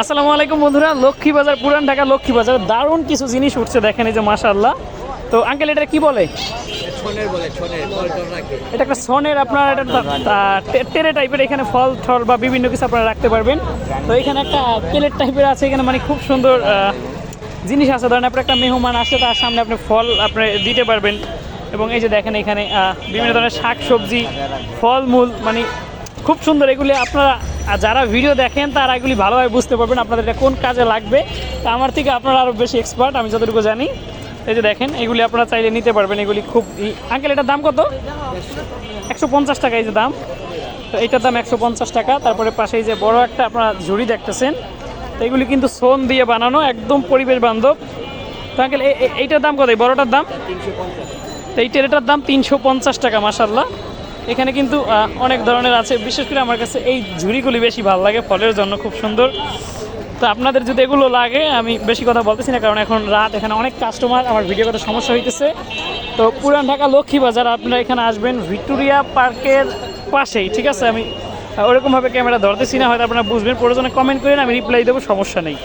আসসালামু আলাইকুম বন্ধুরা, লক্ষ্মী বাজার, পুরান ঢাকা লক্ষ্মী বাজার দারুণ কিছু জিনিস উঠছে দেখেন, এই যে মাশাআল্লাহ। তো আঙ্কেল এটা কি বলে? এটা একটা সনের, আপনার এটা টেরে টাইপের, এখানে ফল ঠল বা বিভিন্ন কিছু আপনারা রাখতে পারবেন। তো এখানে একটা প্লেট টাইপের আছে, এখানে মানে খুব সুন্দর জিনিস আছে। ধরেন আপনার একটা মেহমান আসে, তার সামনে আপনি ফল আপনি দিতে পারবেন। এবং এই যে দেখেন এখানে বিভিন্ন ধরনের শাক সবজি, ফলমূল, মানে খুব সুন্দর। এগুলি আপনারা যারা ভিডিও দেখেন তারা এগুলি ভালোভাবে বুঝতে পারবেন আপনাদের এটা কোন কাজে লাগবে। তা আমার থেকে আপনারা আরও বেশি এক্সপার্ট, আমি যতটুকু জানি। এই যে দেখেন এগুলি আপনারা চাইলে নিতে পারবেন। এগুলি খুব আঙ্কেল, এটার দাম কত? 150 টাকা এই যে দাম। তো এইটার দাম 150 টাকা। তারপরে পাশে এই যে বড় একটা আপনারা ঝুড়ি দেখতেছেন, তো এগুলি কিন্তু সোন দিয়ে বানানো, একদম পরিবেশ বান্ধব। তো আঙ্কেল এইটার দাম কত? এই বড়টার দাম? তো এই টেরেটার দাম 350 টাকা। মাশাআল্লাহ, এখানে কিন্তু অনেক ধরনের আছে। বিশেষ করে আমার কাছে এই ঝুড়িগুলি বেশি ভালো লাগে, ফলের জন্য খুব সুন্দর। তো আপনাদের যদি এগুলো লাগে, আমি বেশি কথা বলতেছি না, কারণ এখন রাত, এখানে অনেক কাস্টমার, আমার ভিডিও করতে সমস্যা হইতেছে। তো পুরান ঢাকা লক্ষ্মী বাজার আপনারা এখানে আসবেন, ভিক্টোরিয়া পার্কের পাশেই, ঠিক আছে? আমি ওরকমভাবে ক্যামেরা ধরতেছি না, হয়তো আপনারা বুঝবেন। প্রয়োজনে কমেন্ট করেন, আমি রিপ্লাই দেবো, সমস্যা নেই।